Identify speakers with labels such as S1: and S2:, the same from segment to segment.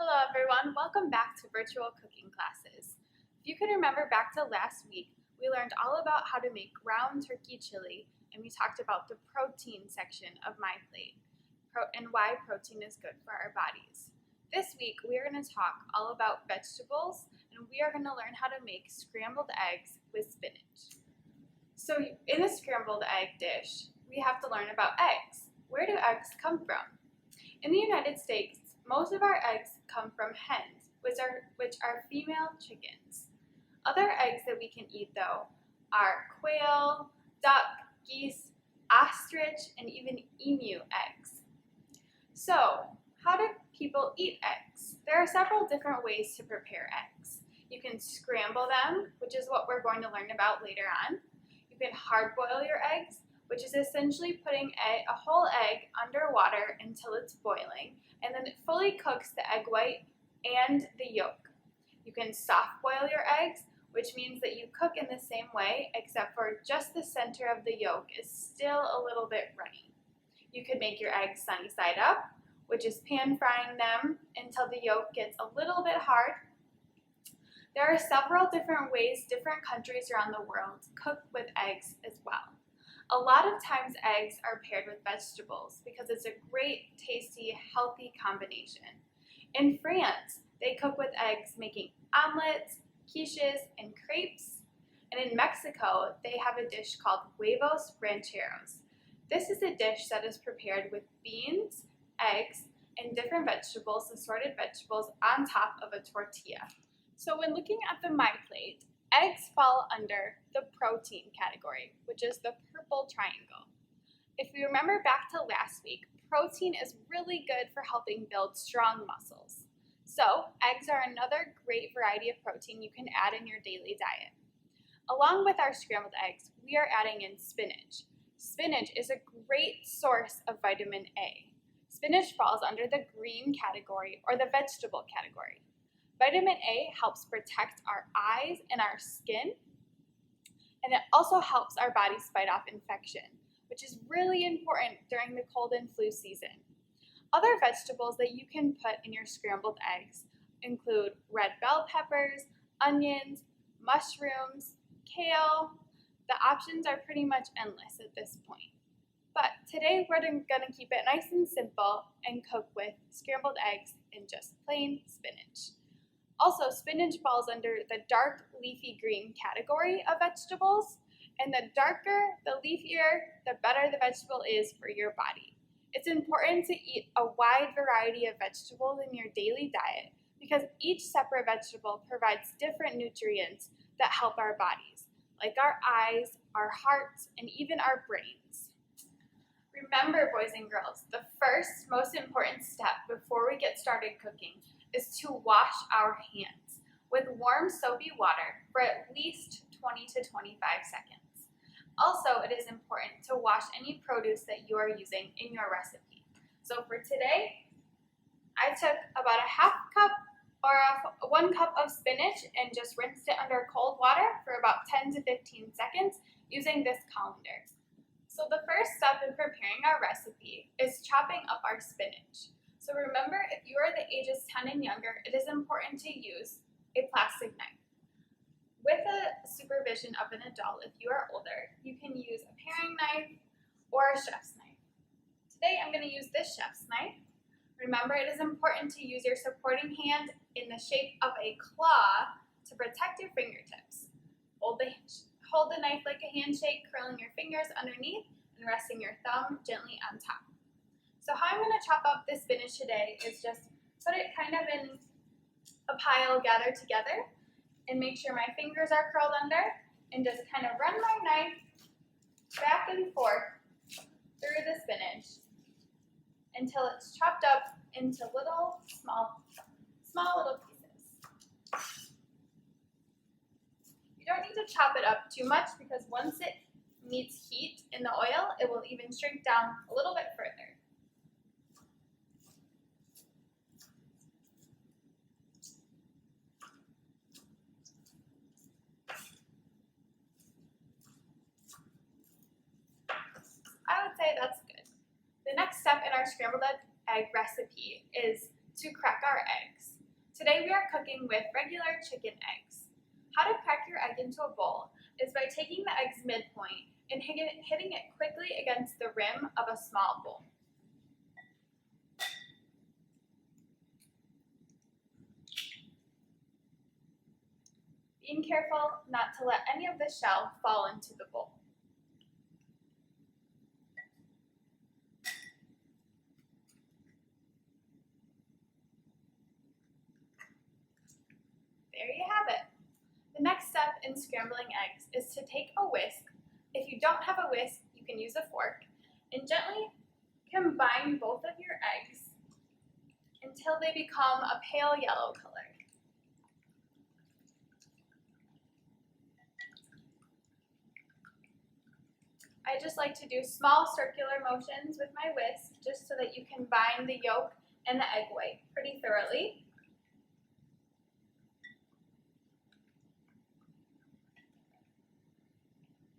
S1: Hello everyone, welcome back to virtual cooking classes. If you can remember back to last week, we learned all about how to make ground turkey chili, and we talked about the protein section of my plate and why protein is good for our bodies. This week we are going to talk all about vegetables, and we are going to learn how to make scrambled eggs with spinach. So in a scrambled egg dish, we have to learn about eggs. Where do eggs come from? In the United States, most of our eggs come from hens, which are female chickens. Other eggs that we can eat, though, are quail, duck, geese, ostrich, and even emu eggs. So, how do people eat eggs? There are several different ways to prepare eggs. You can scramble them, which is what we're going to learn about later on. You can hard boil your eggs, which is essentially putting a whole egg under water until it's boiling, and then it fully cooks the egg white and the yolk. You can soft boil your eggs, which means that you cook in the same way, except for just the center of the yolk is still a little bit runny. You could make your eggs sunny side up, which is pan frying them until the yolk gets a little bit hard. There are several different ways different countries around the world cook with eggs as well. A lot of times eggs are paired with vegetables because it's a great, tasty, healthy combination. In France, they cook with eggs making omelets, quiches, and crepes. And in Mexico, they have a dish called huevos rancheros. This is a dish that is prepared with beans, eggs, and different vegetables, assorted vegetables, on top of a tortilla. So when looking at the My Plate, eggs fall under the protein category, which is the purple triangle. If we remember back to last week, protein is really good for helping build strong muscles. So, eggs are another great variety of protein you can add in your daily diet. Along with our scrambled eggs, we are adding in spinach. Spinach is a great source of vitamin A. Spinach falls under the green category or the vegetable category. Vitamin A helps protect our eyes and our skin, and it also helps our bodies fight off infection, which is really important during the cold and flu season. Other vegetables that you can put in your scrambled eggs include red bell peppers, onions, mushrooms, kale. The options are pretty much endless at this point. But today we're going to keep it nice and simple and cook with scrambled eggs and just plain spinach. Also, spinach falls under the dark leafy green category of vegetables, and the darker, the leafier, the better the vegetable is for your body. It's important to eat a wide variety of vegetables in your daily diet because each separate vegetable provides different nutrients that help our bodies, like our eyes, our hearts, and even our brains. Remember, boys and girls, the first most important step before we get started cooking is to wash our hands with warm soapy water for at least 20 to 25 seconds. Also, it is important to wash any produce that you are using in your recipe. So for today, I took about a half cup or 1 cup of spinach and just rinsed it under cold water for about 10 to 15 seconds using this colander. So the first step in preparing our recipe is chopping up our spinach. So remember, if you are the ages 10 and younger, it is important to use a plastic knife. With the supervision of an adult, if you are older, you can use a paring knife or a chef's knife. Today I'm going to use this chef's knife. Remember, it is important to use your supporting hand in the shape of a claw to protect your fingertips. Hold the knife like a handshake, curling your fingers underneath and resting your thumb gently on top. So how I'm going to chop up this spinach today is just put it kind of in a pile gathered together and make sure my fingers are curled under and just kind of run my knife back and forth through the spinach until it's chopped up into little small little pieces. You don't need to chop it up too much because once it meets heat in the oil, it will even shrink down a little bit further. I would say that's good. The next step in our scrambled egg recipe is to crack our eggs. Today we are cooking with regular chicken eggs. How to crack your egg into a bowl is by taking the egg's midpoint and hitting it quickly against the rim of a small bowl. Being careful not to let any of the shell fall into the bowl. There you have it. The next step in scrambling eggs is to take a whisk. If you don't have a whisk, you can use a fork and gently combine both of your eggs until they become a pale yellow color. I just like to do small circular motions with my whisk just so that you can bind the yolk and the egg white pretty thoroughly.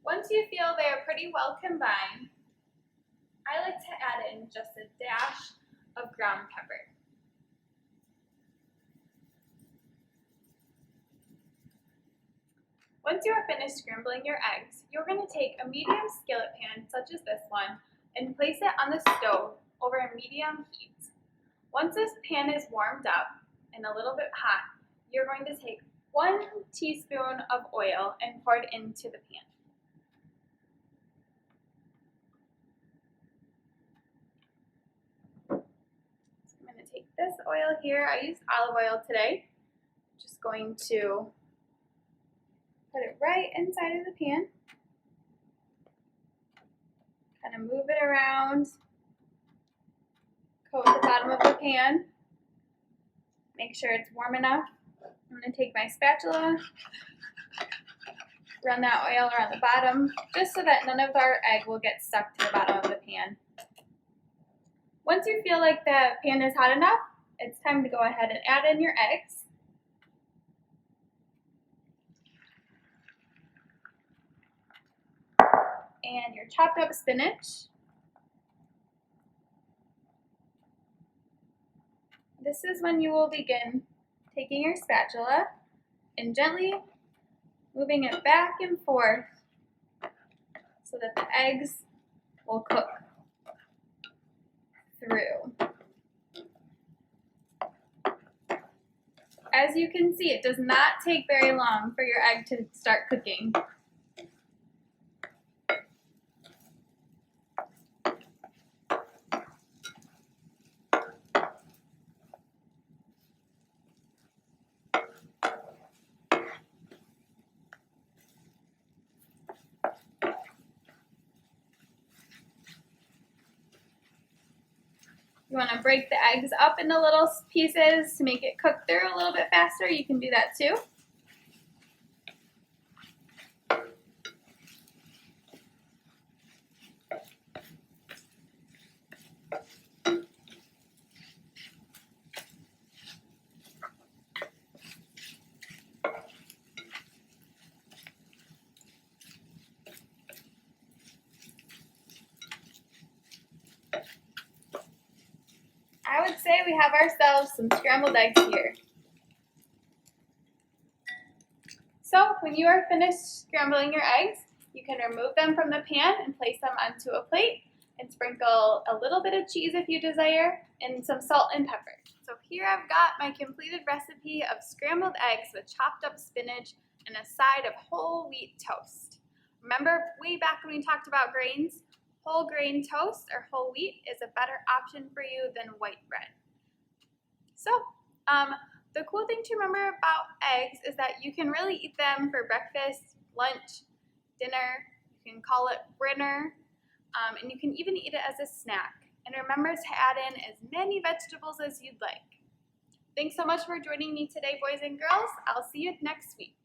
S1: Once you feel they are pretty well combined, I like to add in just a dash of ground pepper. Once you are finished scrambling your eggs, you're going to take a medium skillet pan, such as this one, and place it on the stove over a medium heat. Once this pan is warmed up and a little bit hot, you're going to take 1 teaspoon of oil and pour it into the pan. So I'm going to take this oil here. I used olive oil today. I'm just going to put it right inside of the pan. Kind of move it around. Coat the bottom of the pan. Make sure it's warm enough. I'm going to take my spatula, run that oil around the bottom, just so that none of our egg will get stuck to the bottom of the pan. Once you feel like the pan is hot enough, it's time to go ahead and add in your eggs. And your chopped up spinach. This is when you will begin taking your spatula and gently moving it back and forth so that the eggs will cook through. As you can see, it does not take very long for your egg to start cooking. You want to break the eggs up into little pieces to make it cook through a little bit faster. You can do that too. I would say we have ourselves some scrambled eggs here. So when you are finished scrambling your eggs, you can remove them from the pan and place them onto a plate and sprinkle a little bit of cheese if you desire and some salt and pepper. So here I've got my completed recipe of scrambled eggs with chopped up spinach and a side of whole wheat toast. Remember way back when we talked about grains? Whole grain toast or whole wheat is a better option for you than white bread. So, the cool thing to remember about eggs is that you can really eat them for breakfast, lunch, dinner. You can call it brinner, and you can even eat it as a snack. And remember to add in as many vegetables as you'd like. Thanks so much for joining me today, boys and girls. I'll see you next week.